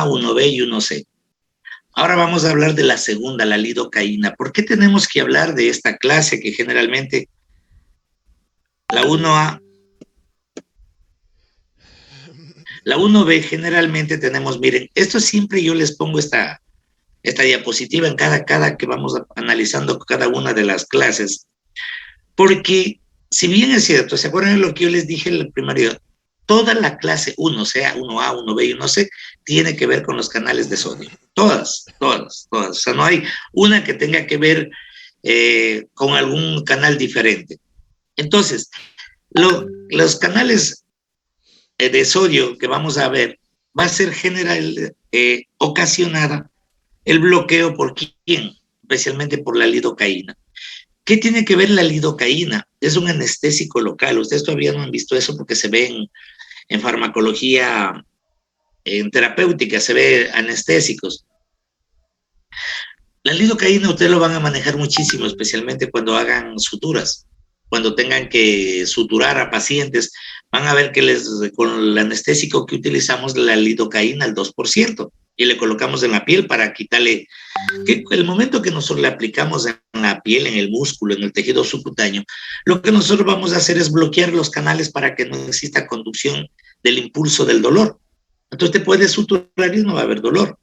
1B y 1C. Ahora vamos a hablar de la segunda, la lidocaína. ¿Por qué tenemos que hablar de esta clase que generalmente la 1A, la 1B generalmente tenemos, miren, esto siempre yo les pongo esta diapositiva en cada que vamos analizando cada una de las clases, porque si bien es cierto, ¿se acuerdan de lo que yo les dije en el primario? Toda la clase 1, sea 1A, 1B y 1C, tiene que ver con los canales de sodio. Todas. O sea, no hay una que tenga que ver con algún canal diferente. Entonces, los canales de sodio que vamos a ver va a ser ocasionada el bloqueo por quién, especialmente por la lidocaína. ¿Qué tiene que ver la lidocaína? Es un anestésico local. Ustedes todavía no han visto eso porque se ve en farmacología, en terapéutica, se ve anestésicos. La lidocaína ustedes lo van a manejar muchísimo, especialmente cuando hagan suturas. Cuando tengan que suturar a pacientes, van a ver que con el anestésico que utilizamos, la lidocaína al 2%, y le colocamos en la piel para quitarle, que el momento que nosotros le aplicamos en la piel, en el músculo, en el tejido subcutáneo, lo que nosotros vamos a hacer es bloquear los canales para que no exista conducción del impulso del dolor. Entonces te puedes suturar y no va a haber dolor.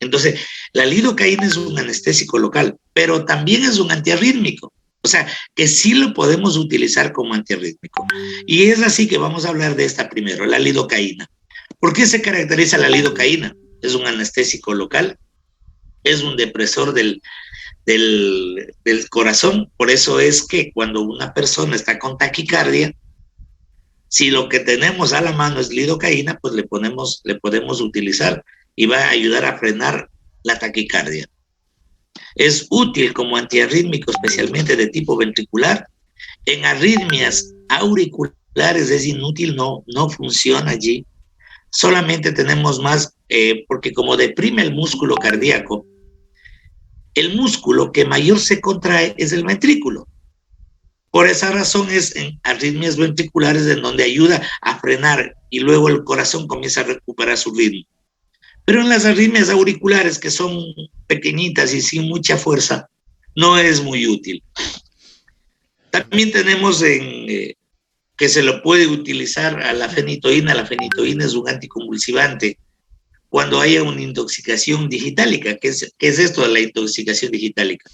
Entonces, la lidocaína es un anestésico local, pero también es un antiarrítmico. O sea, que sí lo podemos utilizar como antiarrítmico. Y es así que vamos a hablar de esta primero, la lidocaína. ¿Por qué se caracteriza la lidocaína? Es un anestésico local, es un depresor del corazón. Por eso es que cuando una persona está con taquicardia, si lo que tenemos a la mano es lidocaína, pues le podemos utilizar y va a ayudar a frenar la taquicardia. Es útil como antiarrítmico, especialmente de tipo ventricular. En arritmias auriculares es inútil, no funciona allí. Solamente tenemos más, porque como deprime el músculo cardíaco, el músculo que mayor se contrae es el ventrículo. Por esa razón es en arritmias ventriculares en donde ayuda a frenar y luego el corazón comienza a recuperar su ritmo. Pero en las arritmias auriculares, que son pequeñitas y sin mucha fuerza, no es muy útil. También tenemos que se lo puede utilizar a la fenitoína. La fenitoína es un anticonvulsivante cuando haya una intoxicación digitálica. ¿Qué es esto de la intoxicación digitálica?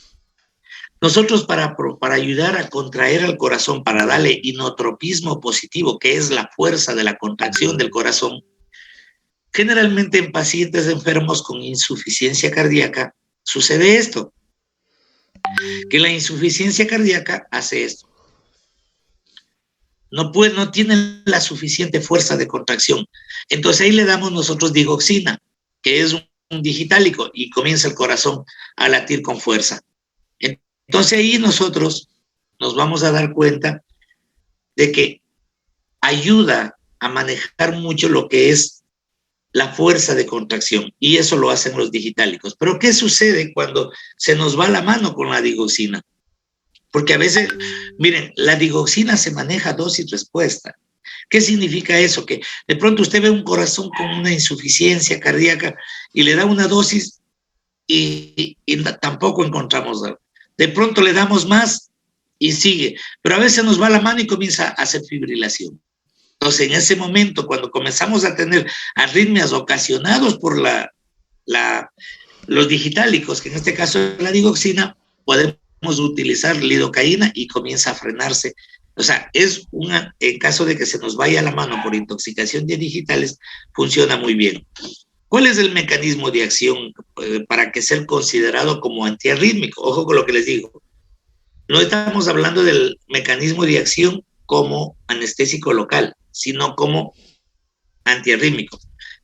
Nosotros para ayudar a contraer al corazón, para darle inotropismo positivo, que es la fuerza de la contracción del corazón, generalmente en pacientes enfermos con insuficiencia cardíaca sucede esto, que la insuficiencia cardíaca hace esto. No tiene la suficiente fuerza de contracción. Entonces ahí le damos nosotros digoxina, que es un digitálico, y comienza el corazón a latir con fuerza. Entonces ahí nosotros nos vamos a dar cuenta de que ayuda a manejar mucho lo que es la fuerza de contracción, y eso lo hacen los digitálicos. Pero ¿qué sucede cuando se nos va la mano con la digoxina? Porque a veces, miren, la digoxina se maneja dosis respuesta. ¿Qué significa eso? Que de pronto usted ve un corazón con una insuficiencia cardíaca y le da una dosis y tampoco encontramos algo. De pronto le damos más y sigue, pero a veces nos va la mano y comienza a hacer fibrilación. Entonces, en ese momento, cuando comenzamos a tener arritmias ocasionados por los digitálicos, que en este caso es la digoxina, podemos utilizar lidocaína y comienza a frenarse. O sea, en caso de que se nos vaya la mano por intoxicación de digitales, funciona muy bien. ¿Cuál es el mecanismo de acción para que sea considerado como antiarrítmico? Ojo con lo que les digo. No estamos hablando del mecanismo de acción como anestésico local, sino como antiarrítmico.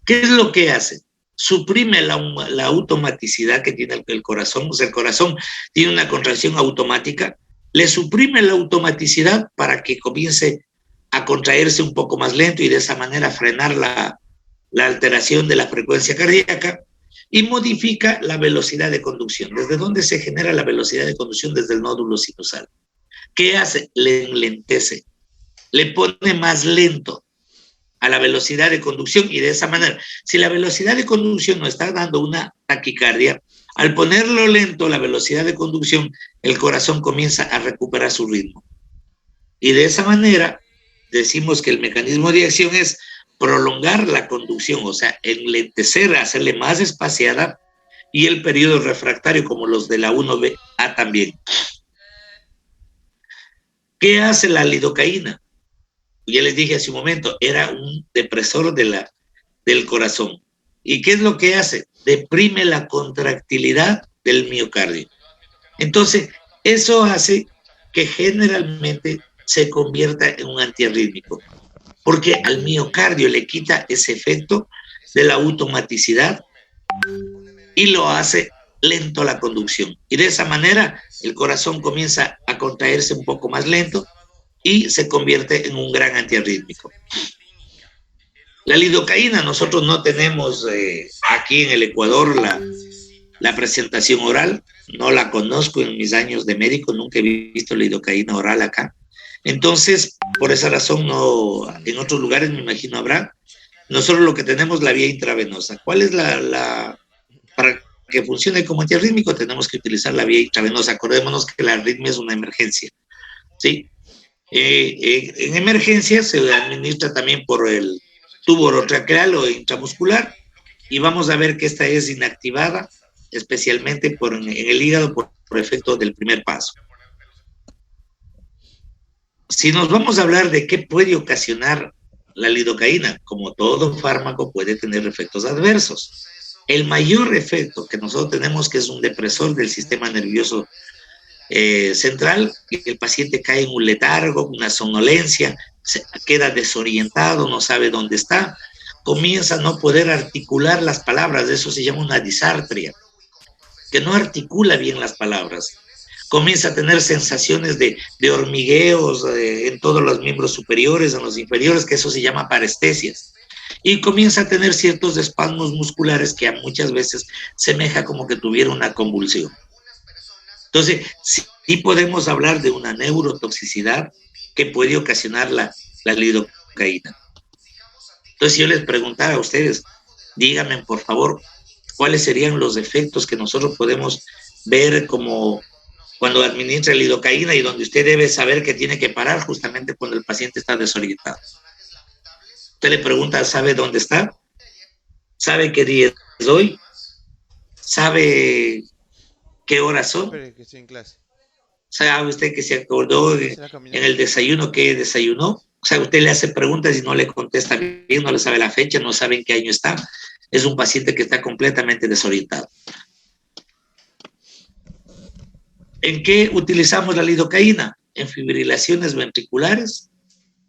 ¿Qué es lo que hace? Suprime la automaticidad que tiene el corazón. O sea, el corazón tiene una contracción automática, le suprime la automaticidad para que comience a contraerse un poco más lento y de esa manera frenar la alteración de la frecuencia cardíaca, y modifica la velocidad de conducción. ¿Desde dónde se genera la velocidad de conducción? Desde el nódulo sinusal. ¿Qué hace? Le enlentece, le pone más lento. a la velocidad de conducción, y de esa manera, si la velocidad de conducción nos está dando una taquicardia, al ponerlo lento, la velocidad de conducción, el corazón comienza a recuperar su ritmo. Y de esa manera, decimos que el mecanismo de acción es prolongar la conducción, o sea, enlentecer, hacerle más espaciada, y el periodo refractario, como los de la 1A también. ¿Qué hace la lidocaína? Ya les dije hace un momento, era un depresor del corazón. ¿Y qué es lo que hace? Deprime la contractilidad del miocardio. Entonces, eso hace que generalmente se convierta en un antiarrítmico, porque al miocardio le quita ese efecto de la automaticidad y lo hace lento la conducción. Y de esa manera el corazón comienza a contraerse un poco más lento y se convierte en un gran antiarrítmico. La lidocaína, nosotros no tenemos aquí en el Ecuador la presentación oral, no la conozco en mis años de médico, nunca he visto lidocaína oral acá. Entonces, por esa razón, no, en otros lugares me imagino habrá. Nosotros lo que tenemos es la vía intravenosa. ¿Cuál es para que funcione como antiarrítmico tenemos que utilizar la vía intravenosa? Acordémonos que la arritmia es una emergencia, ¿sí? En emergencia se administra también por el tubo orotraqueal o intramuscular, y vamos a ver que esta es inactivada, especialmente en el hígado por efecto del primer paso. Si nos vamos a hablar de qué puede ocasionar la lidocaína, como todo fármaco puede tener efectos adversos. El mayor efecto que nosotros tenemos, que es un depresor del sistema nervioso central, que el paciente cae en un letargo, una somnolencia, queda desorientado, no sabe dónde está, comienza a no poder articular las palabras, eso se llama una disartria, que no articula bien las palabras. Comienza a tener sensaciones de hormigueos en todos los miembros superiores, en los inferiores, que eso se llama parestesias. Y comienza a tener ciertos espasmos musculares que muchas veces semeja como que tuviera una convulsión. Entonces, sí podemos hablar de una neurotoxicidad que puede ocasionar la lidocaína. Entonces, si yo les preguntara a ustedes, díganme por favor, ¿cuáles serían los efectos que nosotros podemos ver como cuando administra lidocaína y donde usted debe saber que tiene que parar justamente cuando el paciente está desorientado? Usted le pregunta, ¿sabe dónde está? ¿Sabe qué día es hoy? ¿Sabe qué horas son? Espere, que estoy en clase. ¿Sabe usted que se acordó en el desayuno que desayunó? O sea, usted le hace preguntas y no le contesta bien, no le sabe la fecha, no sabe en qué año está. Es un paciente que está completamente desorientado. ¿En qué utilizamos la lidocaína? En fibrilaciones ventriculares,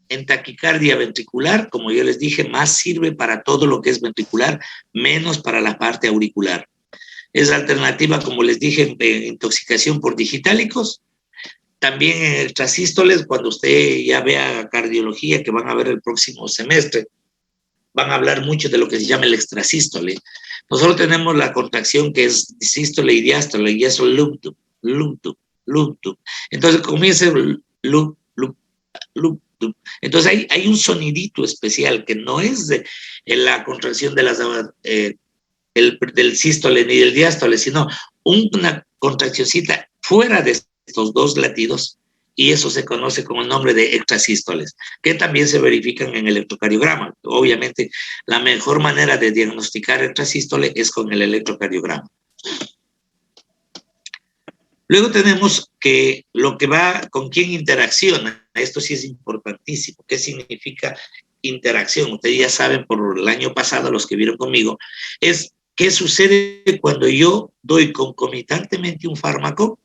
en taquicardia ventricular, como yo les dije, más sirve para todo lo que es ventricular, menos para la parte auricular. Es alternativa, como les dije, en intoxicación por digitálicos. También en extrasístoles, cuando usted ya vea cardiología, que van a ver el próximo semestre, van a hablar mucho de lo que se llama el extrasístole. Nosotros tenemos la contracción que es sístole y diástole, y eso loop, loop, loop. Entonces comienza el loop, loop, loop. Entonces hay un sonidito especial que no es de la contracción de del sístole ni del diástole, sino una contraccióncita fuera de estos dos latidos, y eso se conoce con el nombre de extrasístoles, que también se verifican en el electrocardiograma. Obviamente, la mejor manera de diagnosticar extrasístole es con el electrocardiograma. Luego tenemos que lo que va, con quién interacciona. Esto sí es importantísimo. ¿Qué significa interacción? Ustedes ya saben por el año pasado, los que vieron conmigo, es qué sucede cuando yo doy concomitantemente un fármaco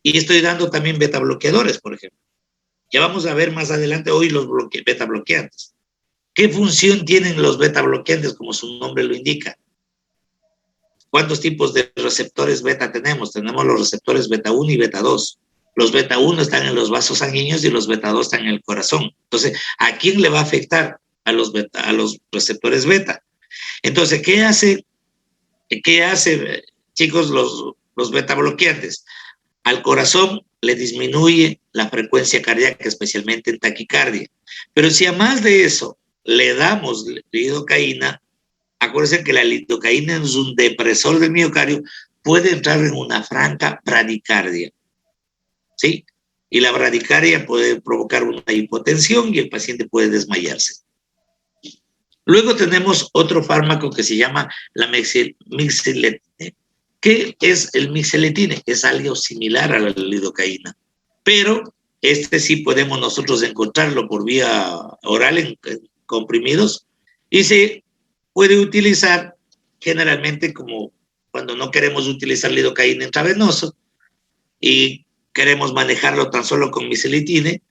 y estoy dando también beta bloqueadores, por ejemplo. Ya vamos a ver más adelante hoy los beta bloqueantes. ¿Qué función tienen los beta bloqueantes, como su nombre lo indica? ¿Cuántos tipos de receptores beta tenemos? Tenemos los receptores beta 1 y beta 2. Los beta 1 están en los vasos sanguíneos y los beta 2 están en el corazón. Entonces, ¿a quién le va a afectar? A los receptores beta. Entonces, ¿qué hace, chicos, los beta bloqueantes? Al corazón le disminuye la frecuencia cardíaca, especialmente en taquicardia. Pero si además de eso le damos lidocaína, acuérdense que la lidocaína es un depresor del miocardio, puede entrar en una franca bradicardia, ¿sí? Y la bradicardia puede provocar una hipotensión y el paciente puede desmayarse. Luego tenemos otro fármaco que se llama la mixiletine. ¿Qué es el mixiletine? Es algo similar a la lidocaína, pero este sí podemos nosotros encontrarlo por vía oral en comprimidos y se puede utilizar generalmente como cuando no queremos utilizar lidocaína intravenoso y queremos manejarlo tan solo con mixiletine.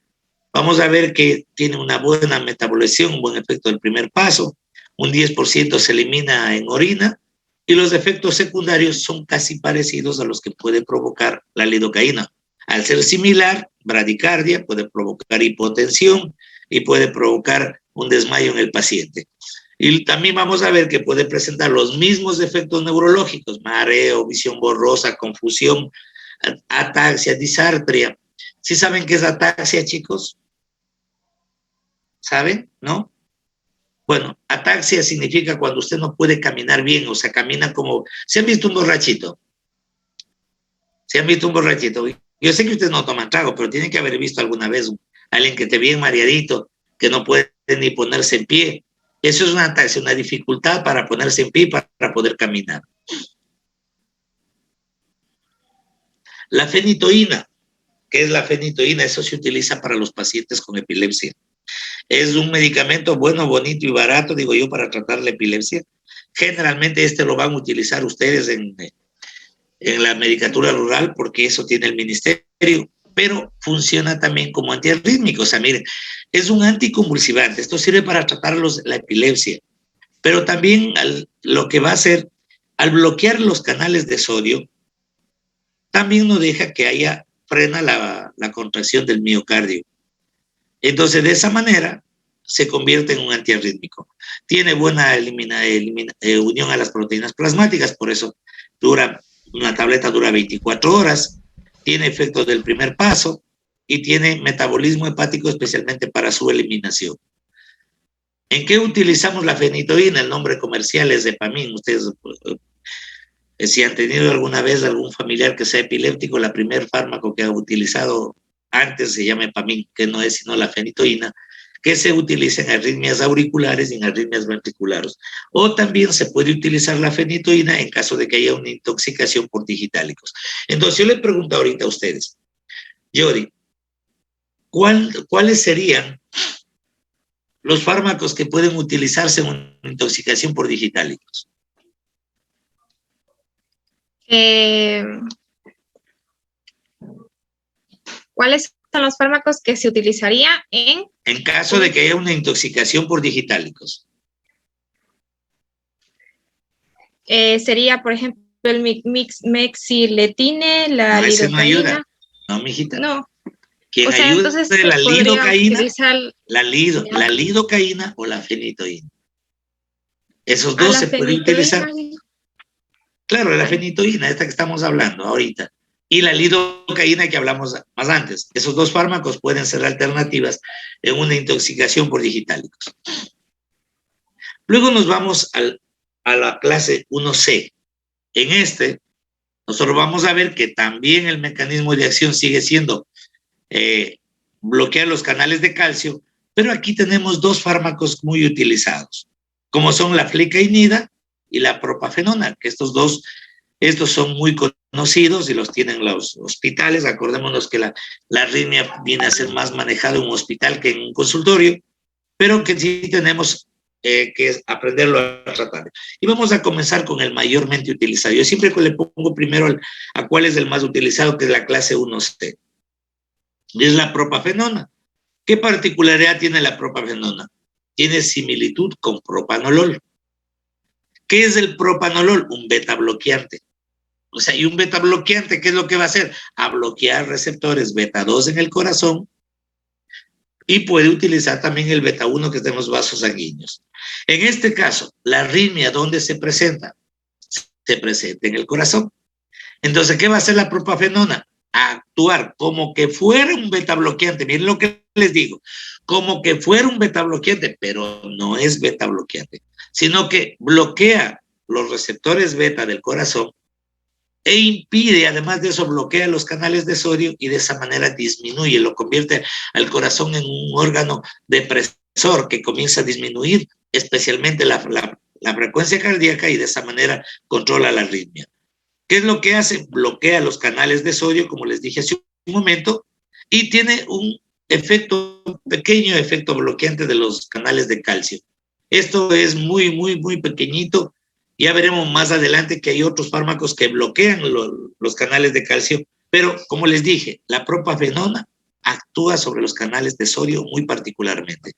Vamos a ver que tiene una buena metabolización, un buen efecto del primer paso, un 10% se elimina en orina y los efectos secundarios son casi parecidos a los que puede provocar la lidocaína. Al ser similar, bradicardia puede provocar hipotensión y puede provocar un desmayo en el paciente. Y también vamos a ver que puede presentar los mismos efectos neurológicos, mareo, visión borrosa, confusión, ataxia, disartria. ¿Sí saben qué es ataxia, chicos? ¿Saben? ¿No? Bueno, ataxia significa cuando usted no puede caminar bien, o sea, camina como... ¿Se han visto un borrachito? ¿Se han visto un borrachito? Yo sé que ustedes no toman trago, pero tienen que haber visto alguna vez a alguien que esté bien mareadito, que no puede ni ponerse en pie. Eso es una ataxia, una dificultad para ponerse en pie para poder caminar. La fenitoína, ¿qué es la fenitoína? Eso se utiliza para los pacientes con epilepsia. Es un medicamento bueno, bonito y barato, digo yo, para tratar la epilepsia. Generalmente este lo van a utilizar ustedes en la medicatura rural porque eso tiene el ministerio, pero funciona también como antiarrítmico. O sea, miren, es un anticonvulsivante. Esto sirve para tratar la epilepsia, pero también lo que va a hacer, al bloquear los canales de sodio, también no deja que frena la contracción del miocardio. Entonces, de esa manera, se convierte en un antiarrítmico. Tiene buena unión a las proteínas plasmáticas, por eso una tableta dura 24 horas, tiene efectos del primer paso y tiene metabolismo hepático especialmente para su eliminación. ¿En qué utilizamos la fenitoína? El nombre comercial es Epamin. Ustedes, si han tenido alguna vez algún familiar que sea epiléptico, el primer fármaco que ha utilizado antes se llama Epamin, que no es sino la fenitoína, que se utiliza en arritmias auriculares y en arritmias ventriculares. O también se puede utilizar la fenitoína en caso de que haya una intoxicación por digitálicos. Entonces yo le pregunto ahorita a ustedes, Jody, ¿cuáles serían los fármacos que pueden utilizarse en una intoxicación por digitálicos? ¿Cuáles son los fármacos que se utilizaría en caso de que haya una intoxicación por digitálicos? Sería, por ejemplo, el mixiletine, la lidocaína. No ayuda. No, mijita. No. Quien o sea, ayuda entonces es la lidocaína, utilizar... la lidocaína o la fenitoína. Esos dos se pueden utilizar. Claro, la fenitoína, esta que estamos hablando ahorita, y la lidocaína que hablamos más antes. Esos dos fármacos pueden ser alternativas en una intoxicación por digitálicos. Luego nos vamos a la clase 1C. En nosotros vamos a ver que también el mecanismo de acción sigue siendo bloquear los canales de calcio, pero aquí tenemos dos fármacos muy utilizados, como son la flecainida y la propafenona, que estos son muy conocidos y los tienen los hospitales. Acordémonos que la arritmia viene a ser más manejada en un hospital que en un consultorio, pero que sí tenemos que aprenderlo a tratar. Y vamos a comenzar con el mayormente utilizado. Yo siempre le pongo primero a cuál es el más utilizado, que es la clase 1C. Y es la propafenona. ¿Qué particularidad tiene la propafenona? Tiene similitud con propanolol. ¿Qué es el propanolol? Un beta bloqueante. O sea, y un beta bloqueante, ¿qué es lo que va a hacer? A bloquear receptores beta 2 en el corazón y puede utilizar también el beta 1 que está en los vasos sanguíneos. En este caso, la arritmia, ¿dónde se presenta? Se presenta en el corazón. Entonces, ¿qué va a hacer la propafenona? A actuar como que fuera un beta bloqueante. Miren lo que les digo, como que fuera un beta bloqueante, pero no es beta bloqueante, sino que bloquea los receptores beta del corazón e impide, además de eso, bloquea los canales de sodio y de esa manera disminuye, lo convierte al corazón en un órgano depresor que comienza a disminuir especialmente la frecuencia cardíaca y de esa manera controla la arritmia. ¿Qué es lo que hace? Bloquea los canales de sodio, como les dije hace un momento, y tiene un pequeño efecto bloqueante de los canales de calcio. Esto es muy, muy, muy pequeñito. Ya veremos más adelante que hay otros fármacos que bloquean los canales de calcio, pero como les dije, la propafenona actúa sobre los canales de sodio muy particularmente.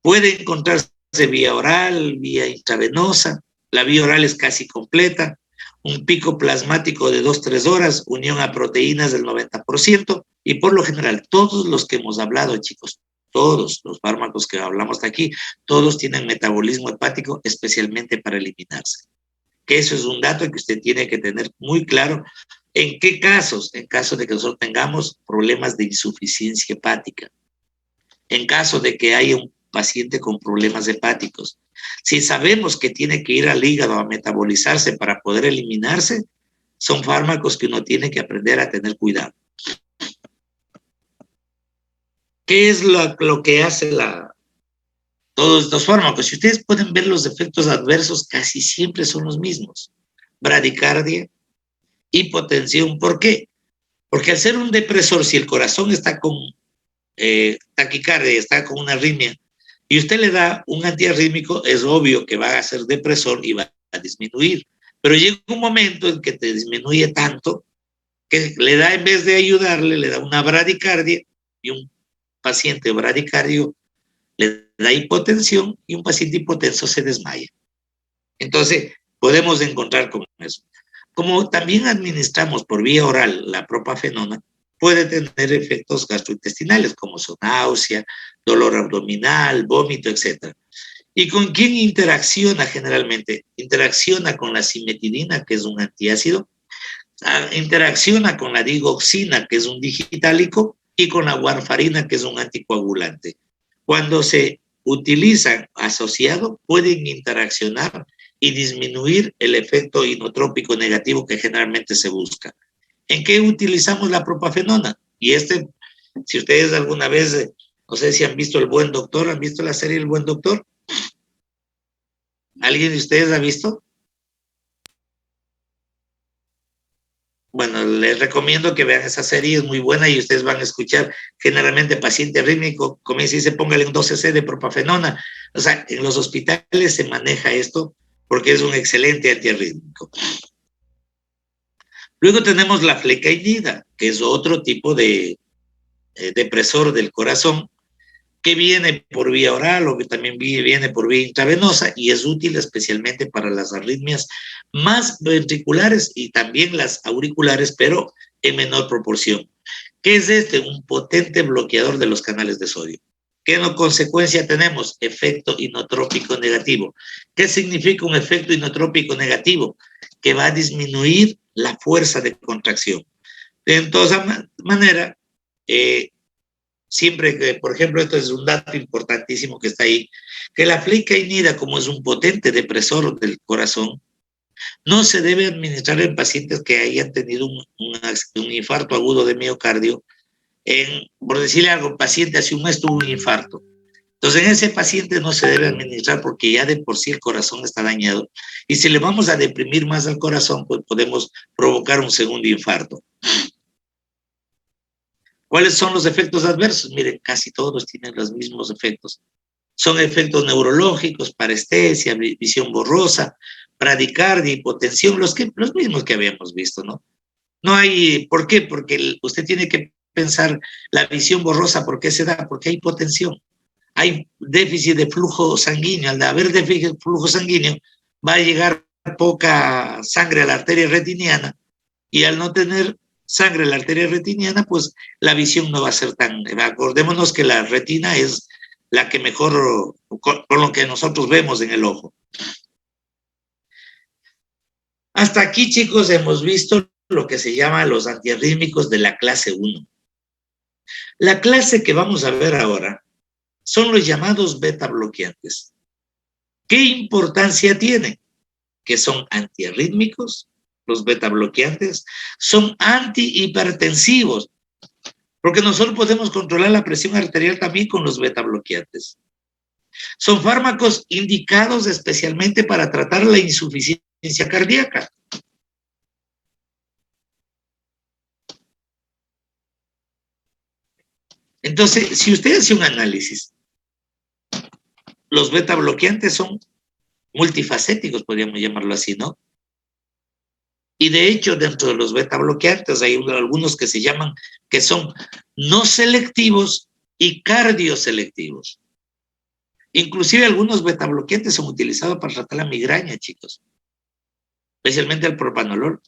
Puede encontrarse vía oral, vía intravenosa. La vía oral es casi completa. Un pico plasmático de 2-3 horas, unión a proteínas del 90%, y por lo general, todos los que hemos hablado, chicos, todos los fármacos que hablamos de aquí, todos tienen metabolismo hepático, especialmente para eliminarse. Que eso es un dato que usted tiene que tener muy claro. ¿En qué casos? En caso de que nosotros tengamos problemas de insuficiencia hepática, en caso de que haya un paciente con problemas hepáticos. Si sabemos que tiene que ir al hígado a metabolizarse para poder eliminarse, son fármacos que uno tiene que aprender a tener cuidado. ¿Qué es lo que hace todos estos fármacos? Si ustedes pueden ver los efectos adversos, casi siempre son los mismos. Bradicardia, hipotensión. ¿Por qué? Porque al ser un depresor, si el corazón está con taquicardia, está con una arritmia, y usted le da un antiarrítmico, es obvio que va a ser depresor y va a disminuir. Pero llega un momento en que te disminuye tanto que le da, en vez de ayudarle, le da una bradicardia, y un paciente bradicardio le da hipotensión y un paciente hipotenso se desmaya. Entonces, podemos encontrar con eso. Como también administramos por vía oral la propafenona, puede tener efectos gastrointestinales como son náusea, dolor abdominal, vómito, etc. ¿Y con quién interacciona generalmente? Interacciona con la cimetidina, que es un antiácido, interacciona con la digoxina, que es un digitálico, y con la warfarina, que es un anticoagulante. Cuando se utilizan asociado, pueden interaccionar y disminuir el efecto inotrópico negativo que generalmente se busca. ¿En qué utilizamos la propafenona? Y si ustedes alguna vez, no sé si han visto El Buen Doctor, ¿han visto la serie El Buen Doctor? ¿Alguien de ustedes ha visto? Bueno, les recomiendo que vean esa serie, es muy buena y ustedes van a escuchar generalmente paciente arrítmico, comienza y dice, póngale un 12C de propafenona. O sea, en los hospitales se maneja esto porque es un excelente antiarrítmico. Luego tenemos la flecainida, que es otro tipo de depresor del corazón, que viene por vía oral o que también viene por vía intravenosa y es útil especialmente para las arritmias más ventriculares y también las auriculares, pero en menor proporción. ¿Qué es un potente bloqueador de los canales de sodio? ¿Qué en consecuencia tenemos? Efecto inotrópico negativo. ¿Qué significa un efecto inotrópico negativo? Que va a disminuir la fuerza de contracción. De toda manera, siempre que, por ejemplo, esto es un dato importantísimo que está ahí, que la flecainida, como es un potente depresor del corazón, no se debe administrar en pacientes que hayan tenido un infarto agudo de miocardio. Por decirle algo, el paciente hace un mes tuvo un infarto. Entonces, en ese paciente no se debe administrar porque ya de por sí el corazón está dañado. Y si le vamos a deprimir más al corazón, pues podemos provocar un segundo infarto. ¿Cuáles son los efectos adversos? Miren, casi todos tienen los mismos efectos. Son efectos neurológicos, parestesia, visión borrosa, bradicardia, hipotensión, los mismos que habíamos visto, ¿no? No hay, ¿por qué? Porque usted tiene que pensar la visión borrosa, ¿por qué se da? Porque hay hipotensión. Hay déficit de flujo sanguíneo. Al haber déficit de flujo sanguíneo, va a llegar poca sangre a la arteria retiniana y al no tener sangre a la arteria retiniana, pues la visión no va a ser tan... Acordémonos que la retina es la que mejor, con lo que nosotros vemos en el ojo. Hasta aquí, chicos, hemos visto lo que se llama los antiarrítmicos de la clase 1. La clase que vamos a ver ahora son los llamados beta bloqueantes. ¿Qué importancia tienen? Que son antiarrítmicos, los beta bloqueantes, son antihipertensivos, porque nosotros podemos controlar la presión arterial también con los beta bloqueantes. Son fármacos indicados especialmente para tratar la insuficiencia cardíaca. Entonces, si usted hace un análisis, los beta bloqueantes son multifacéticos, podríamos llamarlo así, ¿no? Y de hecho, dentro de los beta bloqueantes hay algunos que se llaman, que son no selectivos y cardioselectivos. Inclusive algunos beta bloqueantes son utilizados para tratar la migraña, chicos. Especialmente el propanolol.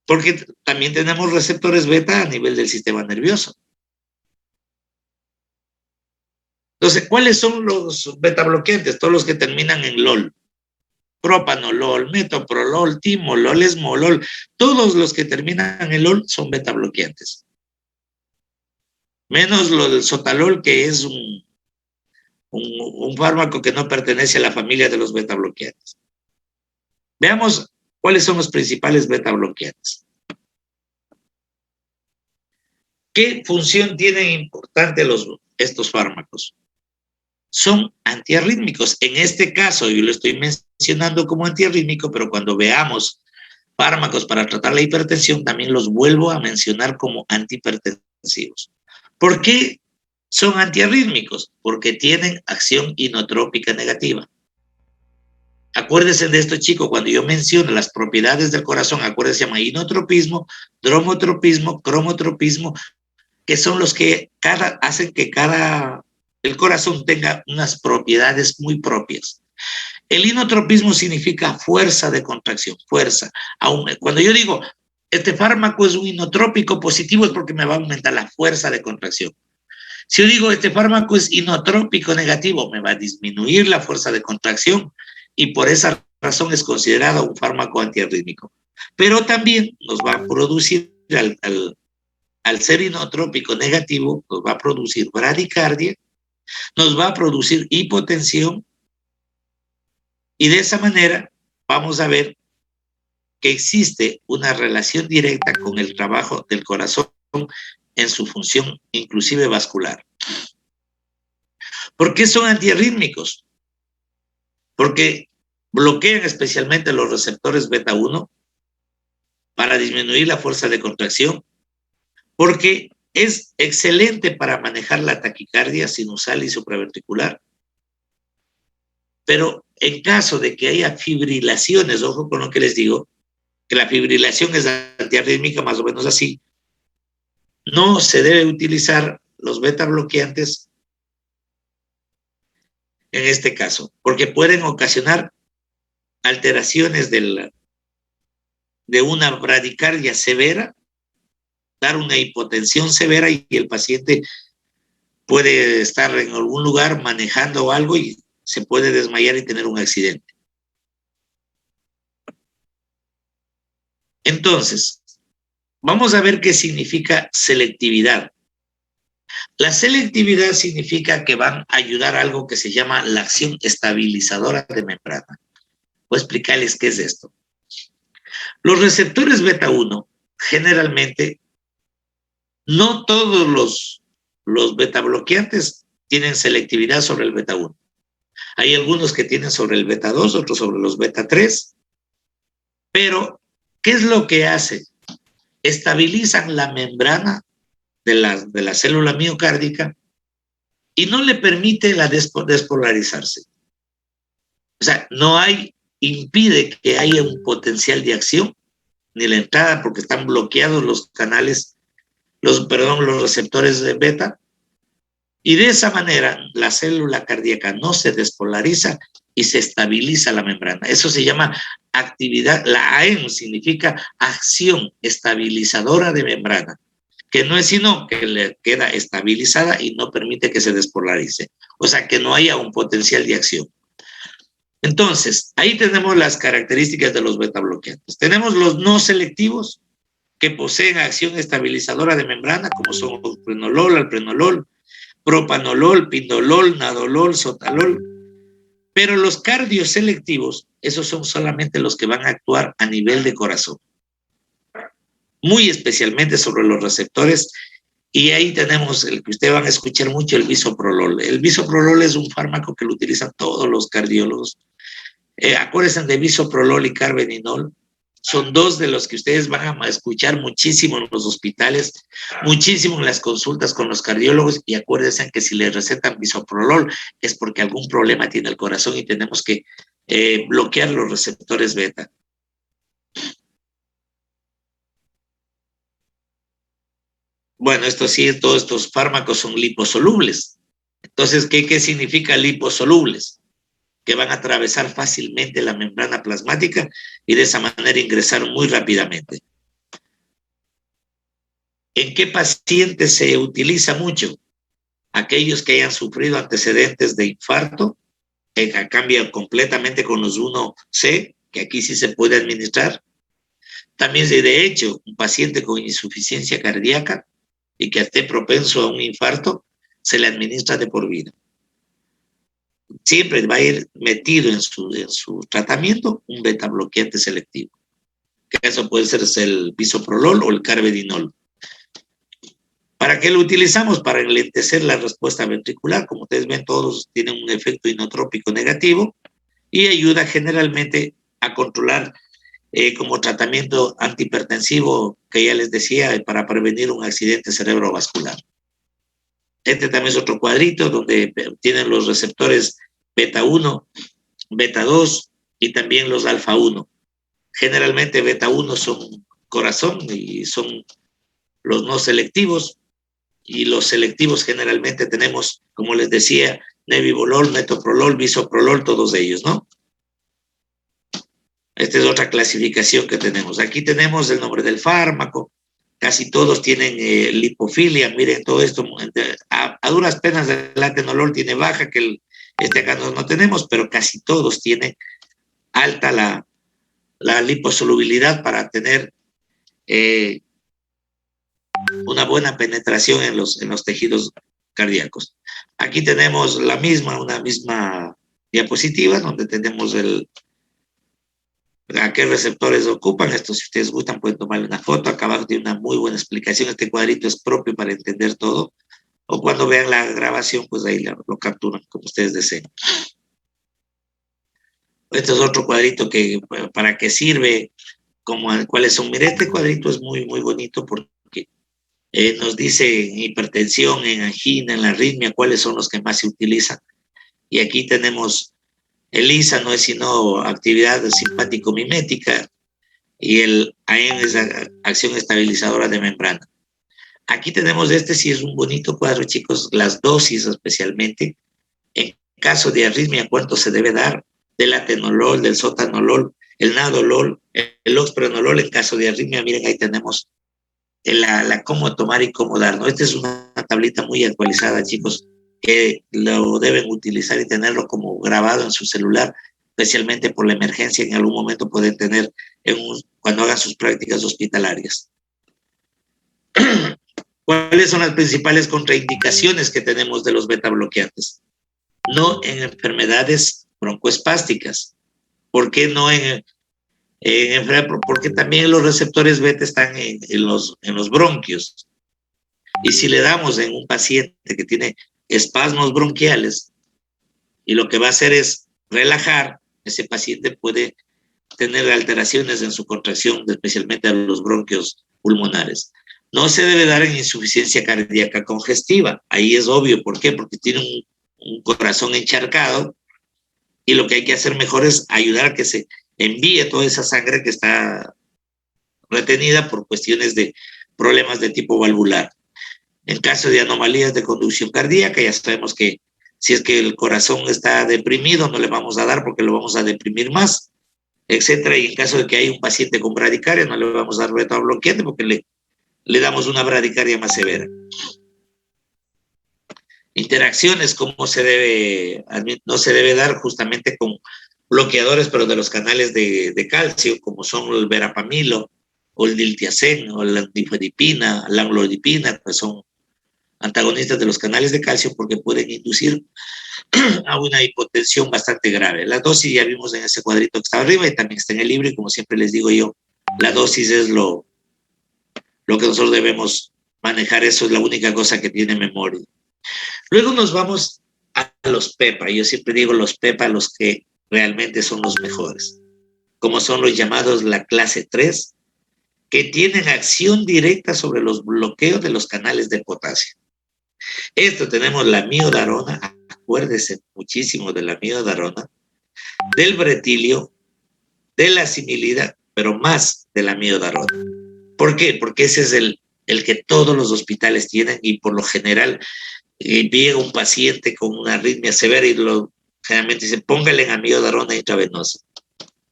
Porque también tenemos receptores beta a nivel del sistema nervioso. Entonces, ¿cuáles son los beta bloqueantes? Todos los que terminan en LOL. Propanolol, metoprolol, timolol, esmolol. Todos los que terminan en LOL son beta bloqueantes. Menos lo del sotalol, que es un fármaco que no pertenece a la familia de los beta bloqueantes. Veamos cuáles son los principales beta bloqueantes. ¿Qué función tienen importante estos fármacos? Son antiarrítmicos. En este caso, yo lo estoy mencionando como antiarrítmico, pero cuando veamos fármacos para tratar la hipertensión, también los vuelvo a mencionar como antihipertensivos. ¿Por qué son antiarrítmicos? Porque tienen acción inotrópica negativa. Acuérdense de esto, chicos, cuando yo menciono las propiedades del corazón, acuérdense, se llama inotropismo, dromotropismo, cromotropismo, que son los que hacen que el corazón tenga unas propiedades muy propias. El inotropismo significa fuerza de contracción, fuerza. Cuando yo digo, este fármaco es un inotrópico positivo, es porque me va a aumentar la fuerza de contracción. Si yo digo, este fármaco es inotrópico negativo, me va a disminuir la fuerza de contracción y por esa razón es considerado un fármaco antiarrítmico. Pero también nos va a producir, al ser inotrópico negativo, nos va a producir bradicardia, nos va a producir hipotensión, y de esa manera vamos a ver que existe una relación directa con el trabajo del corazón en su función inclusive vascular. ¿Por qué son antiarrítmicos? Porque bloquean especialmente los receptores beta 1 para disminuir la fuerza de contracción, porque es excelente para manejar la taquicardia sinusal y supraventricular. Pero en caso de que haya fibrilaciones, ojo con lo que les digo, que la fibrilación es antiarrítmica más o menos así, no se debe utilizar los beta bloqueantes en este caso, porque pueden ocasionar alteraciones de una bradicardia severa, dar una hipotensión severa y el paciente puede estar en algún lugar manejando algo y se puede desmayar y tener un accidente. Entonces, vamos a ver qué significa selectividad. La selectividad significa que van a ayudar a algo que se llama la acción estabilizadora de membrana. Voy a explicarles qué es esto. Los receptores beta 1, generalmente, no todos los beta bloqueantes tienen selectividad sobre el beta 1. Hay algunos que tienen sobre el beta 2, otros sobre los beta 3. Pero, ¿qué es lo que hacen? Estabilizan la membrana de la célula miocárdica y no le permite despolarizarse. O sea, impide que haya un potencial de acción ni la entrada porque están bloqueados los canales, los receptores de beta, y de esa manera la célula cardíaca no se despolariza y se estabiliza la membrana. Eso se llama actividad, la AEM significa acción estabilizadora de membrana, que no es sino que le queda estabilizada y no permite que se despolarice, o sea que no haya un potencial de acción. Entonces, ahí tenemos las características de los beta bloqueantes. Tenemos los no selectivos, que poseen acción estabilizadora de membrana, como son propranolol, alpranolol, propanolol, pindolol, nadolol, sotalol. Pero los cardioselectivos, esos son solamente los que van a actuar a nivel de corazón, muy especialmente sobre los receptores. Y ahí tenemos el que ustedes van a escuchar mucho, el bisoprolol. El bisoprolol es un fármaco que lo utilizan todos los cardiólogos. Acuérdense de bisoprolol y carvedinol. Son dos de los que ustedes van a escuchar muchísimo en los hospitales, muchísimo en las consultas con los cardiólogos, y acuérdense que si les recetan bisoprolol es porque algún problema tiene el corazón y tenemos que bloquear los receptores beta. Bueno, esto sí, todos estos fármacos son liposolubles. Entonces, ¿qué significa liposolubles? Que van a atravesar fácilmente la membrana plasmática y de esa manera ingresar muy rápidamente. ¿En qué pacientes se utiliza mucho? Aquellos que hayan sufrido antecedentes de infarto, cambia completamente con los 1C, que aquí sí se puede administrar. También, si de hecho, un paciente con insuficiencia cardíaca y que esté propenso a un infarto, se le administra de por vida. Siempre va a ir metido en su tratamiento un beta bloqueante selectivo. Que eso puede ser el bisoprolol o el carvedinol. ¿Para qué lo utilizamos? Para enlentecer la respuesta ventricular. Como ustedes ven, todos tienen un efecto inotrópico negativo y ayuda generalmente a controlar como tratamiento antihipertensivo, que ya les decía, para prevenir un accidente cerebrovascular. Este también es otro cuadrito donde tienen los receptores beta 1, beta 2 y también los alfa 1. Generalmente beta 1 son corazón y son los no selectivos, y los selectivos generalmente tenemos, como les decía, nebivolol, metoprolol, bisoprolol, todos ellos, ¿no? Esta es otra clasificación que tenemos. Aquí tenemos el nombre del fármaco. Casi todos tienen lipofilia. Miren todo esto. A duras penas el atenolol tiene baja, que este acá no tenemos, pero casi todos tienen alta la liposolubilidad para tener una buena penetración en los tejidos cardíacos. Aquí tenemos una misma diapositiva donde tenemos a qué receptores ocupan. Esto, si ustedes gustan, pueden tomarle una foto. Acá abajo tiene una muy buena explicación. Este cuadrito es propio para entender todo. O cuando vean la grabación, pues ahí lo capturan como ustedes deseen. Este es otro cuadrito que para qué sirve, cuáles son. Mire, este cuadrito es muy, muy bonito porque nos dice en hipertensión, en angina, en la arritmia, cuáles son los que más se utilizan. Y aquí tenemos el ISA, no es sino actividad simpático-mimética, y el AEN es acción estabilizadora de membrana. Aquí tenemos sí es un bonito cuadro, chicos, las dosis especialmente. En caso de arritmia, ¿cuánto se debe dar? Del atenolol, del sotanolol, el nadolol, el oxprenolol. En caso de arritmia, miren, ahí tenemos cómo tomar y cómo dar, ¿no? Esta es una tablita muy actualizada, chicos, que lo deben utilizar y tenerlo como grabado en su celular, especialmente por la emergencia que en algún momento pueden tener cuando hagan sus prácticas hospitalarias. ¿Cuáles son las principales contraindicaciones que tenemos de los beta bloqueantes? No en enfermedades broncoespásticas. ¿Por qué no en enfermedades? Porque también los receptores beta están en los bronquios. Y si le damos en un paciente que tiene espasmos bronquiales, y lo que va a hacer es relajar, ese paciente puede tener alteraciones en su contracción, especialmente a los bronquios pulmonares. No se debe dar en insuficiencia cardíaca congestiva. Ahí es obvio. ¿Por qué? Porque tiene un corazón encharcado, y lo que hay que hacer mejor es ayudar a que se envíe toda esa sangre que está retenida por cuestiones de problemas de tipo valvular. En caso de anomalías de conducción cardíaca, ya sabemos que si es que el corazón está deprimido, no le vamos a dar porque lo vamos a deprimir más, etcétera. Y en caso de que hay un paciente con bradicardia, no le vamos a dar beta bloqueante porque le damos una bradicardia más severa. Interacciones, ¿cómo se debe? No se debe dar justamente con bloqueadores, pero de los canales de calcio, como son el verapamilo, o el diltiazem, o la nifedipina, la amlodipina, que son antagonistas de los canales de calcio porque pueden inducir a una hipotensión bastante grave. La dosis ya vimos en ese cuadrito que está arriba y también está en el libro, y como siempre les digo yo, la dosis es lo que nosotros debemos manejar. Eso es la única cosa que tiene memoria. Luego nos vamos a los PEPA. Yo siempre digo los PEPA, los que realmente son los mejores, como son los llamados la clase 3, que tienen acción directa sobre los bloqueos de los canales de potasio. Esto tenemos la miodarona, acuérdese muchísimo de la miodarona, del bretilio, de la similida, pero más de la miodarona. ¿Por qué? Porque ese es el que todos los hospitales tienen, y por lo general llega un paciente con una arritmia severa y generalmente dice, póngale en amiodarona intravenosa.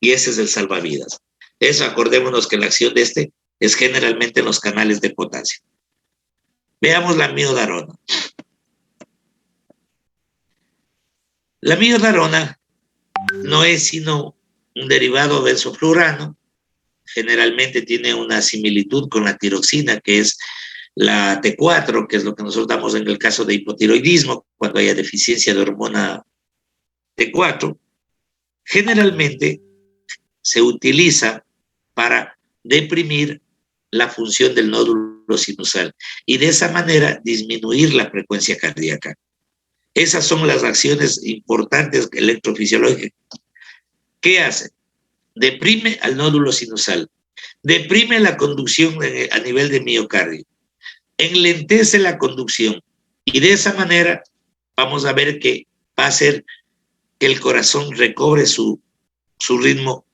Y ese es el salvavidas. Eso, acordémonos que la acción de este es generalmente en los canales de potasio. Veamos la miodarona. La miodarona no es sino un derivado del soflurano. Generalmente tiene una similitud con la tiroxina, que es la T4, que es lo que nosotros damos en el caso de hipotiroidismo, cuando haya deficiencia de hormona T4. Generalmente se utiliza para deprimir la función del nódulo sinusal y de esa manera disminuir la frecuencia cardíaca. Esas son las acciones importantes electrofisiológicas. ¿Qué hace? Deprime al nódulo sinusal, deprime la conducción a nivel de miocardio, enlentece la conducción, y de esa manera vamos a ver que va a hacer que el corazón recobre su ritmo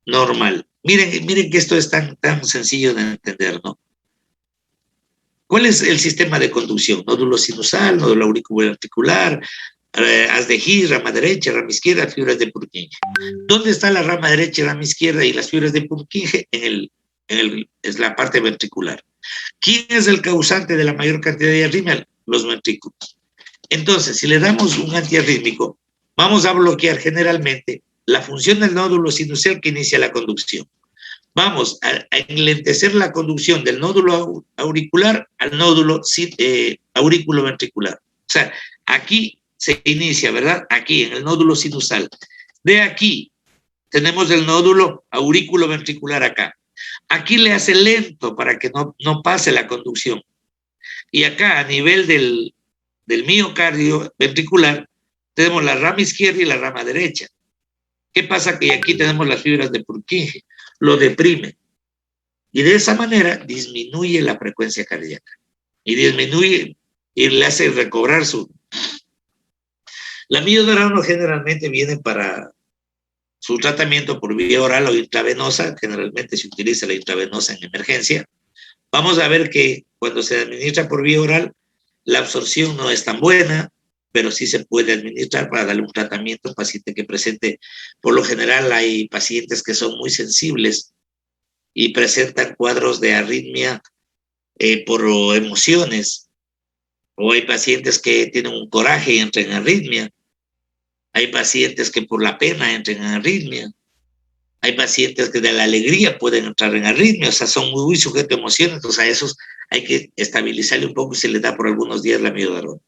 normal. Miren que esto es tan sencillo de entender, ¿no? ¿Cuál es el sistema de conducción? Nódulo sinusal, nódulo auriculoventricular, haz de His, rama derecha, rama izquierda, fibras de Purkinje. ¿Dónde está la rama derecha y rama izquierda y las fibras de Purkinje? Es la parte ventricular. ¿Quién es el causante de la mayor cantidad de arritmia? Los ventrículos. Entonces, si le damos un antiarrítmico, vamos a bloquear generalmente la función del nódulo sinusal que inicia la conducción. Vamos a enlentecer la conducción del nódulo auricular al nódulo auriculoventricular. O sea, aquí se inicia, ¿verdad? Aquí, en el nódulo sinusal. De aquí tenemos el nódulo auriculoventricular acá. Aquí le hace lento para que no pase la conducción. Y acá, a nivel del miocardio ventricular, tenemos la rama izquierda y la rama derecha. ¿Qué pasa? Que aquí tenemos las fibras de Purkinje, lo deprime. Y de esa manera disminuye la frecuencia cardíaca. Y disminuye y le hace recobrar su... La miodarona generalmente viene para su tratamiento por vía oral o intravenosa. Generalmente se utiliza la intravenosa en emergencia. Vamos a ver que cuando se administra por vía oral, la absorción no es tan buena, pero sí se puede administrar para darle un tratamiento a un paciente que presente. Por lo general hay pacientes que son muy sensibles y presentan cuadros de arritmia por emociones, o hay pacientes que tienen un coraje y entran en arritmia, hay pacientes que por la pena entran en arritmia, hay pacientes que de la alegría pueden entrar en arritmia, o sea, son muy sujetos a emociones. Entonces a esos hay que estabilizarle un poco y se les da por algunos días la miodarona.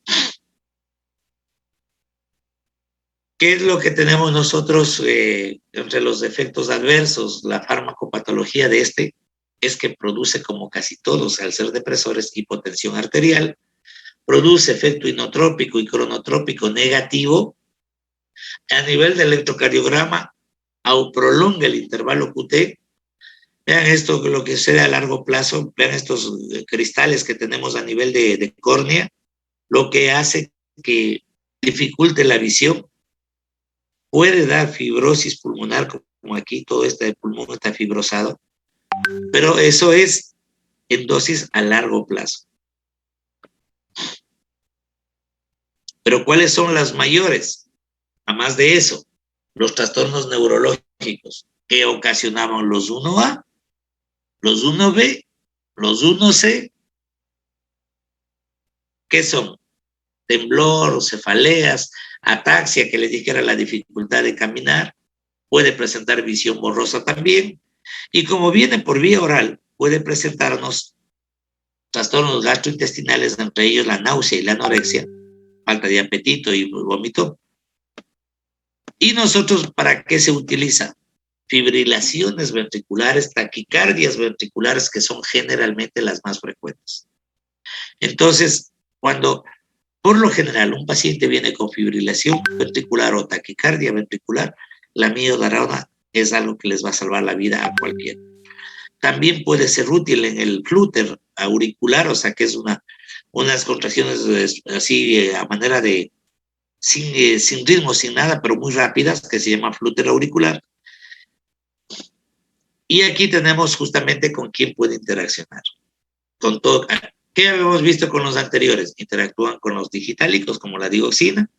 ¿Qué es lo que tenemos nosotros entre los efectos adversos? La farmacopatología de este es que produce, como casi todos, al ser depresores, hipotensión arterial, produce efecto inotrópico y cronotrópico negativo. A nivel de electrocardiograma, prolonga el intervalo QT. Vean esto, lo que sucede a largo plazo. Vean estos cristales que tenemos a nivel de córnea, lo que hace que dificulte la visión. Puede dar fibrosis pulmonar, como aquí todo este pulmón está fibrosado, pero eso es en dosis a largo plazo. Pero ¿cuáles son las mayores? Además de eso, los trastornos neurológicos que ocasionaban los 1A, los 1B, los 1C, ¿qué son? Temblor, cefaleas, ataxia, que les dijera la dificultad de caminar, puede presentar visión borrosa también, Y como viene por vía oral, puede presentarnos trastornos gastrointestinales, entre ellos la náusea y la anorexia, falta de apetito y vómito. ¿Y nosotros para qué se utiliza? Fibrilaciones ventriculares, taquicardias ventriculares, que son generalmente las más frecuentes. Entonces, cuando por lo general un paciente viene con fibrilación ventricular o taquicardia ventricular, la miodarona es algo que les va a salvar la vida a cualquiera. También puede ser útil en el flúter auricular, o sea que es unas contracciones así a manera de, sin ritmo, sin nada, pero muy rápidas, que se llama flúter auricular. Y aquí tenemos justamente con quién puede interaccionar. Con todo. ¿Qué habíamos visto con los anteriores? Interactúan con los digitálicos, como la digoxina,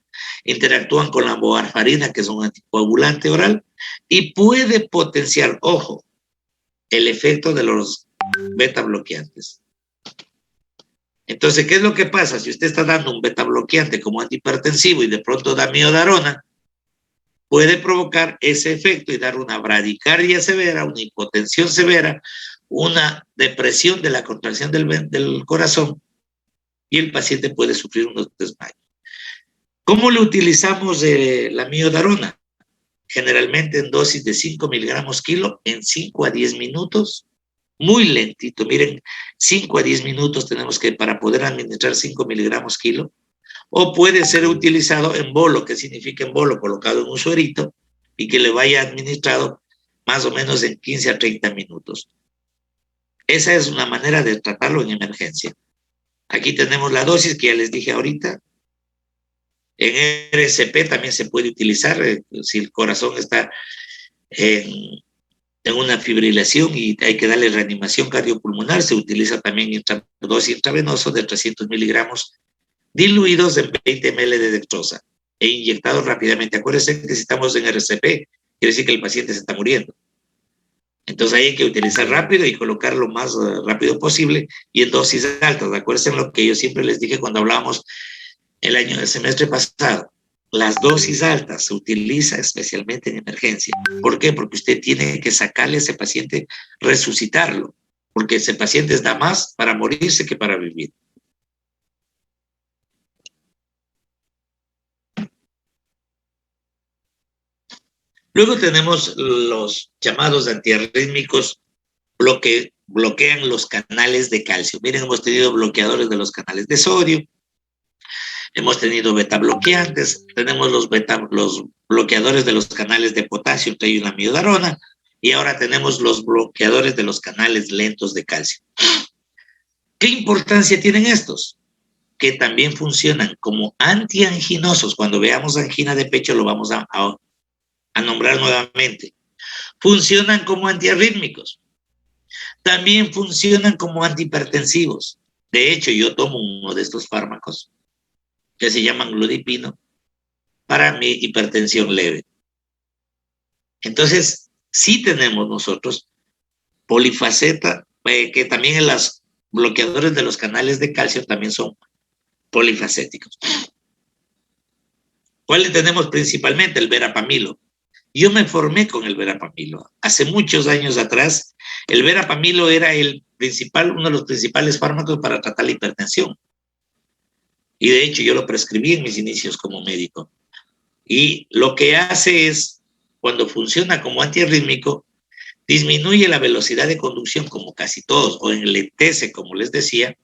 interactúan con la warfarina, que es un anticoagulante oral, y puede potenciar, ojo, el efecto de los beta bloqueantes. Entonces, ¿qué es lo que pasa? Si usted está dando un beta bloqueante como antihipertensivo y de pronto da miodarona, puede provocar ese efecto y dar una bradicardia severa, una hipotensión severa, una depresión de la contracción del corazón, y el paciente puede sufrir unos desmayos. ¿Cómo le utilizamos la miodarona? Generalmente en dosis de 5 miligramos kilo en 5 a 10 minutos, muy lentito. Miren, 5 a 10 minutos tenemos que para poder administrar 5 miligramos kilo, o puede ser utilizado en bolo, que significa en bolo, colocado en un suerito y que le vaya administrado más o menos en 15 a 30 minutos. Esa es una manera de tratarlo en emergencia. Aquí tenemos la dosis que ya les dije ahorita. En RCP también se puede utilizar si el corazón está en una fibrilación y hay que darle reanimación cardiopulmonar. Se utiliza también dosis intravenosa de 300 miligramos diluidos en 20 ml de dextrosa e inyectados rápidamente. Acuérdense que si estamos en RCP, quiere decir que el paciente se está muriendo. Entonces hay que utilizar rápido y colocar lo más rápido posible y en dosis altas. Acuérdense lo que yo siempre les dije cuando hablábamos el semestre pasado. Las dosis altas se utiliza especialmente en emergencia. ¿Por qué? Porque usted tiene que sacarle a ese paciente, resucitarlo, porque ese paciente está más para morirse que para vivir. Luego tenemos los llamados antiarrítmicos bloquean los canales de calcio. Miren, hemos tenido bloqueadores de los canales de sodio, hemos tenido beta bloqueantes, tenemos los bloqueadores de los canales de potasio, entre ellos la miodarona, y ahora tenemos los bloqueadores de los canales lentos de calcio. ¿Qué importancia tienen estos? Que también funcionan como antianginosos. Cuando veamos angina de pecho lo vamos a nombrar nuevamente. Funcionan como antiarrítmicos. También funcionan como antihipertensivos. De hecho, yo tomo uno de estos fármacos que se llaman gludipino para mi hipertensión leve. Entonces, sí tenemos nosotros polifaceta, que también en los bloqueadores de los canales de calcio también son polifacéticos. ¿Cuáles tenemos principalmente? El verapamilo. Yo me formé con el verapamilo. Hace muchos años atrás, el verapamilo era uno de los principales fármacos para tratar la hipertensión. Y de hecho yo lo prescribí en mis inicios como médico. Y lo que hace es, cuando funciona como antiarrítmico, disminuye la velocidad de conducción, como casi todos, o enlentece, como les decía,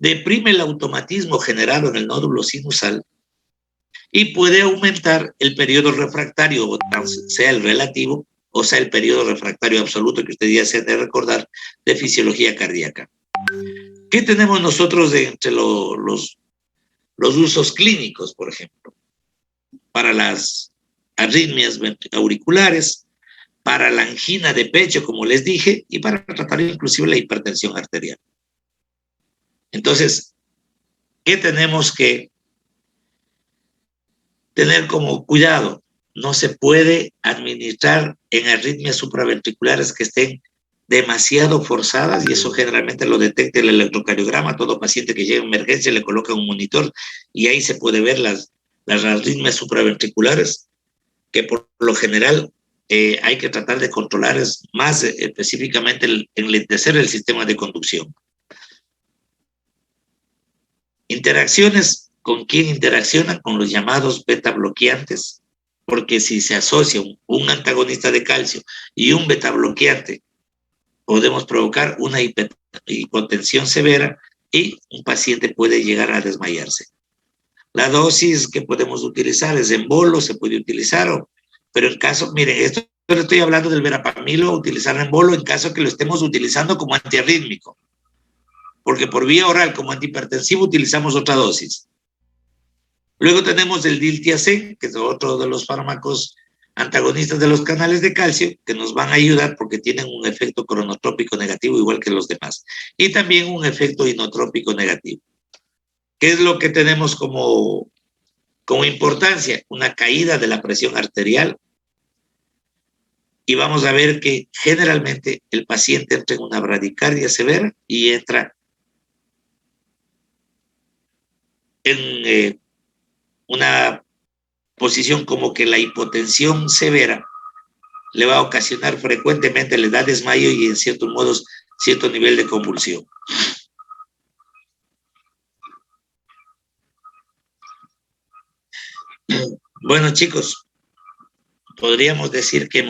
deprime el automatismo generado en el nódulo sinusal, y puede aumentar el periodo refractario, o sea el relativo, o sea el periodo refractario absoluto, que usted ya se ha de recordar, de fisiología cardíaca. ¿Qué tenemos nosotros entre los usos clínicos, por ejemplo? Para las arritmias auriculares, para la angina de pecho, como les dije, y para tratar inclusive la hipertensión arterial. Entonces, ¿qué tenemos que tener como cuidado? No se puede administrar en arritmias supraventriculares que estén demasiado forzadas, y eso generalmente lo detecta el electrocardiograma. Todo paciente que llega a emergencia le coloca un monitor y ahí se puede ver las arritmias supraventriculares, que por lo general hay que tratar de controlar más específicamente el enlentecer el sistema de conducción. Interacciones, ¿con quién interaccionan? Con los llamados beta bloqueantes, porque si se asocia un antagonista de calcio y un beta bloqueante, podemos provocar una hipotensión severa y un paciente puede llegar a desmayarse. La dosis que podemos utilizar es en bolo, se puede utilizar, pero en caso, mire, esto estoy hablando del verapamilo, utilizarlo en bolo en caso que lo estemos utilizando como antiarrítmico, porque por vía oral como antihipertensivo utilizamos otra dosis. Luego tenemos el diltiazem, que es otro de los fármacos antagonistas de los canales de calcio, que nos van a ayudar porque tienen un efecto cronotrópico negativo igual que los demás, y también un efecto inotrópico negativo. ¿Qué es lo que tenemos como importancia? Una caída de la presión arterial, y vamos a ver que generalmente el paciente entra en una bradicardia severa y entra en una posición como que la hipotensión severa le va a ocasionar frecuentemente, le da desmayo y en ciertos modos cierto nivel de convulsión. Bueno, chicos, podríamos decir que